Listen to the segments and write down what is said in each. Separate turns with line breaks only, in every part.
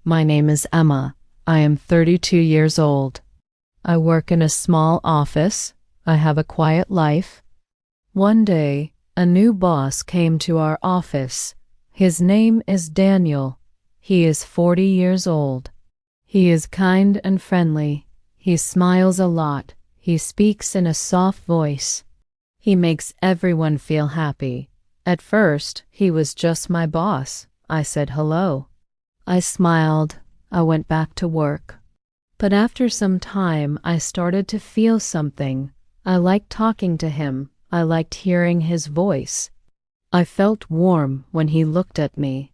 My name is Emma. I am 32 years old. I work in a small office. I have a quiet life. One day, a new boss came to our office. His name is Daniel. He is 40 years old. He is kind and friendly. He smiles a lot. He speaks in a soft voice. He makes everyone feel happy. At first, he was just my boss. I said hello. I smiled. I went back to work. But after some time, I started to feel something. I liked talking to him. I liked hearing his voice. I felt warm when he looked at me.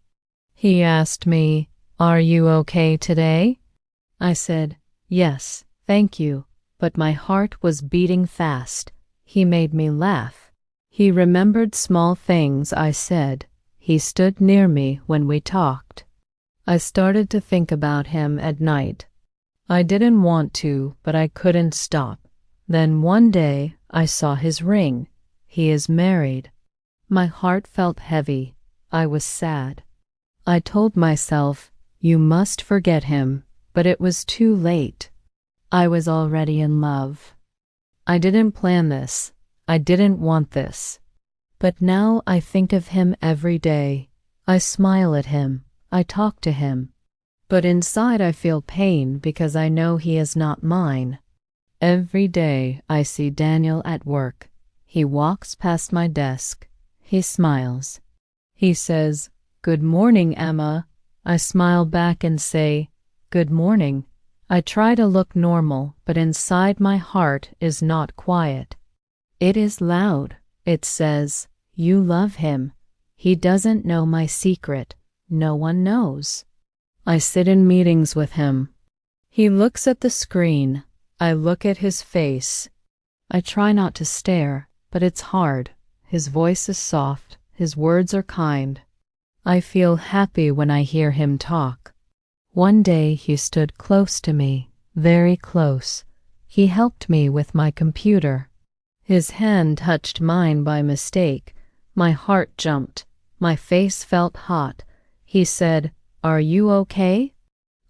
He asked me, "Are you okay today?" I said, "Yes, thank you," but my heart was beating fast. He made me laugh. He remembered small things I said. He stood near me when we talked. I started to think about him at night. I didn't want to, but I couldn't stop. Then one day I saw his ring. He is married. My heart felt heavy. I was sad. I told myself, "You must forget him," but it was too late. I was already in love. I didn't plan this. I didn't want this. But now I think of him every day. I smile at him. I talk to him. But inside I feel pain because I know he is not mine. Every day I see Daniel at work. He walks past my desk. He smiles. He says, "Good morning, Emma." I smile back and say, "Good morning." I try to look normal, but inside my heart is not quiet. It is loud. It says, "You love him." He doesn't know my secret. No one knows. I sit in meetings with him. He looks at the screen. I look at his face. I try not to stare, but it's hard. His voice is soft. His words are kind. I feel happy when I hear him talk. One day he stood close to me, very close. He helped me with my computer. His hand touched mine by mistake. My heart jumped. My face felt hot. He said, "Are you okay?"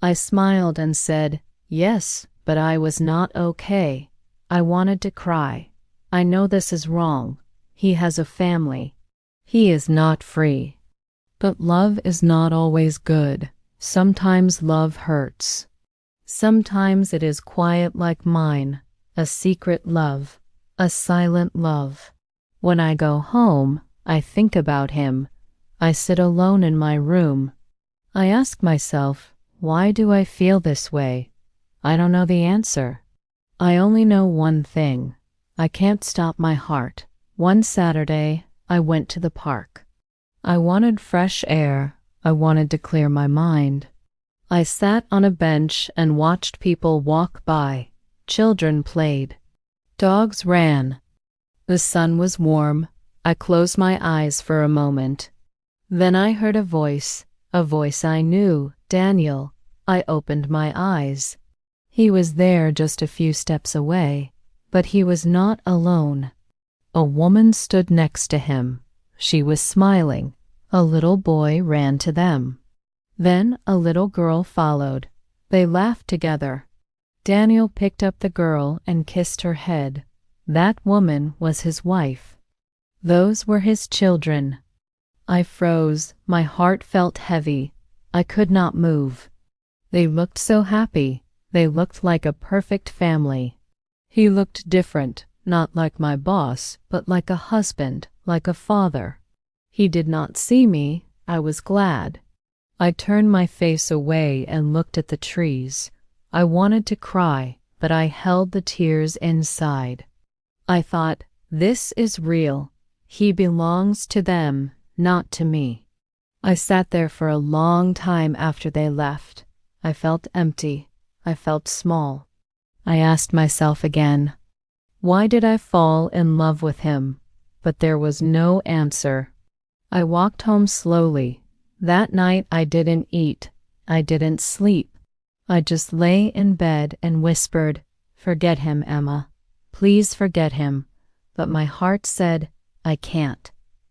I smiled and said, "Yes, but I was not okay." I wanted to cry. I know this is wrong. He has a family. He is not free. But love is not always good. Sometimes love hurts. Sometimes it is quiet like mine, a secret love, a silent love. When I go home, I think about him. I sit alone in my room. I ask myself, why do I feel this way? I don't know the answer. I only know one thing. I can't stop my heart. One Saturday, I went to the park. I wanted fresh air. I wanted to clear my mind. I sat on a bench and watched people walk by. Children played. Dogs ran. The sun was warm. I closed my eyes for a moment. Then I heard a voice I knew, Daniel. I opened my eyes. He was there just a few steps away, but he was not alone. A woman stood next to him. She was smiling. A little boy ran to them. Then a little girl followed. They laughed together. Daniel picked up the girl and kissed her head. That woman was his wife. Those were his children. I froze. My heart felt heavy. I could not move. They looked so happy. They looked like a perfect family. He looked different, not like my boss, but like a husband, like a father. He did not see me. I was glad. I turned my face away and looked at the trees. I wanted to cry, but I held the tears inside. I thought, this is real. He belongs to them, not to me. I sat there for a long time after they left. I felt empty. I felt small. I asked myself again, why did I fall in love with him? But there was no answer. I walked home slowly. That night I didn't eat. I didn't sleep. I just lay in bed and whispered, "Forget him, Emma. Please forget him." But my heart said, I can't.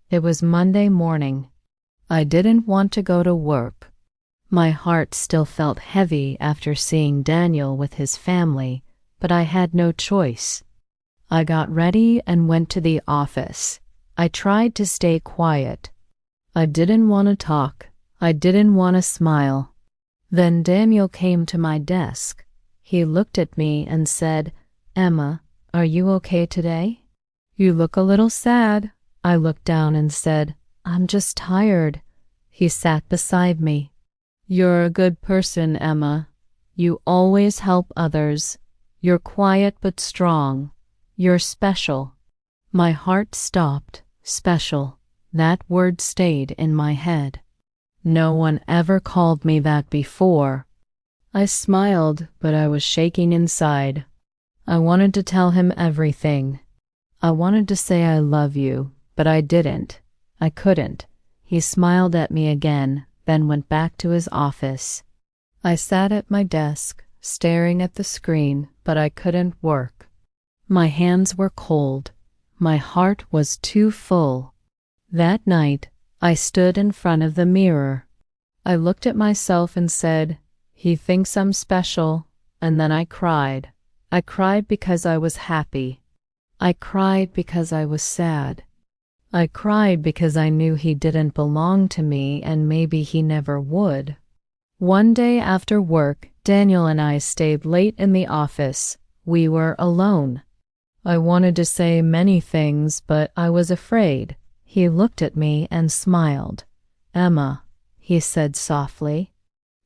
It was Monday morning. I didn't want to go to work. My heart still felt heavy after seeing Daniel with his family, but I had no choice. I got ready and went to the office. I tried to stay quiet. I didn't want to talk. I didn't want to smile. Then Daniel came to my desk. He looked at me and said, "Emma, are you okay today? You look a little sad." I looked down and said, "I'm just tired." He sat beside me. "You're a good person, Emma. You always help others. You're quiet but strong. You're special." My heart stopped. Special. That word stayed in my head. No one ever called me that before. I smiled, but I was shaking inside. I wanted to tell him everything. I wanted to say I love you, but I didn't. I couldn't. He smiled at me again, then went back to his office. I sat at my desk, staring at the screen, but I couldn't work. My hands were cold. My heart was too full. That night, I stood in front of the mirror. I looked at myself and said, "He thinks I'm special," and then I cried. I cried because I was happy. I cried because I was sad. I cried because I knew he didn't belong to me and maybe he never would. One day after work, Daniel and I stayed late in the office. We were alone. I wanted to say many things, but I was afraid. He looked at me and smiled. "Emma," he said softly,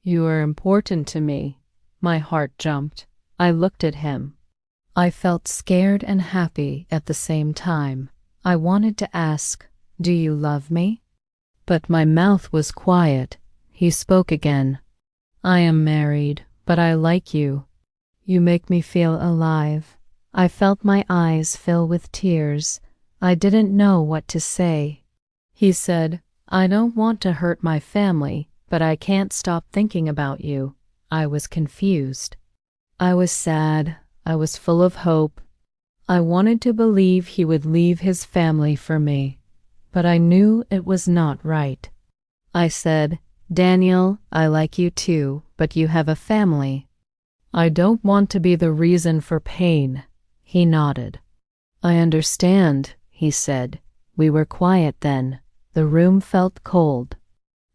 "you are important to me." My heart jumped. I looked at him. I felt scared and happy at the same time. I wanted to ask, "Do you love me?" But my mouth was quiet. He spoke again. "I am married, but I like you. You make me feel alive." I felt my eyes fill with tears. I didn't know what to say. He said, "I don't want to hurt my family, but I can't stop thinking about you." I was confused. I was sad. I was full of hope. I wanted to believe he would leave his family for me, but I knew it was not right. I said, "Daniel, I like you too, but you have a family." "I don't want to be the reason for pain." He nodded. "I understand," he said. We were quiet then. The room felt cold.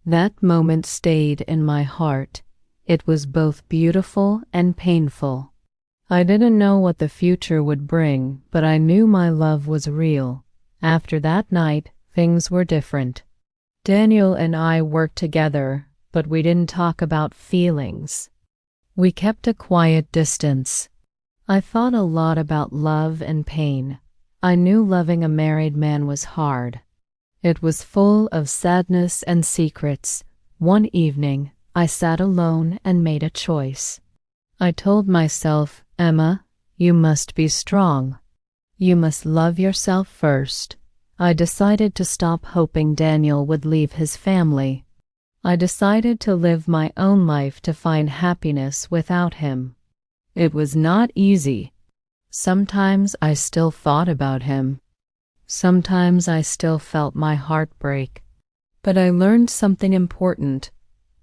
That moment stayed in my heart. It was both beautiful and painful. I didn't know what the future would bring, but I knew my love was real. After that night, things were different. Daniel and I worked together, but we didn't talk about feelings. We kept a quiet distance. I thought a lot about love and pain. I knew loving a married man was hard. It was full of sadness and secrets. One evening, I sat alone and made a choice. I told myself, "Emma, you must be strong. You must love yourself first." I decided to stop hoping Daniel would leave his family. I decided to live my own life to find happiness without him. It was not easy. Sometimes I still thought about him. Sometimes I still felt my heart break. But I learned something important.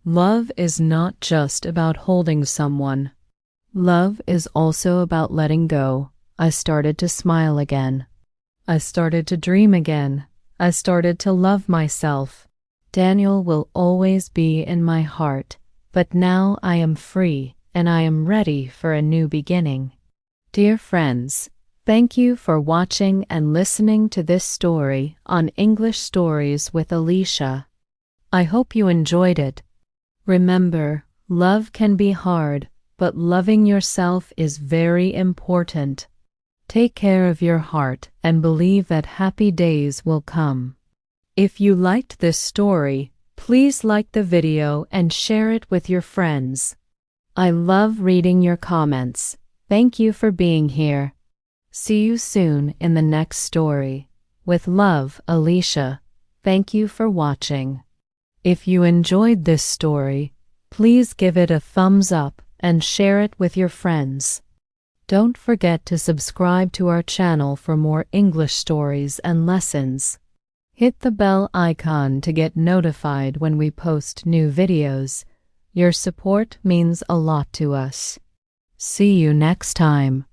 Love is not just about holding someone. Love is also about letting go. I started to smile again. I started to dream again. I started to love myself. Daniel will always be in my heart, but now I am free and I am ready for a new beginning. Dear friends, thank you for watching and listening to this story on English Stories with Alicia. I hope you enjoyed it. Remember, love can be hard, but loving yourself is very important. Take care of your heart and believe that happy days will come. If you liked this story, please like the video and share it with your friends. I love reading your comments. Thank you for being here. See you soon in the next story. With love, Alicia. Thank you for watching. If you enjoyed this story, please give it a thumbs up and share it with your friends. Don't forget to subscribe to our channel for more English stories and lessons. Hit the bell icon to get notified when we post new videos. Your support means a lot to us. See you next time.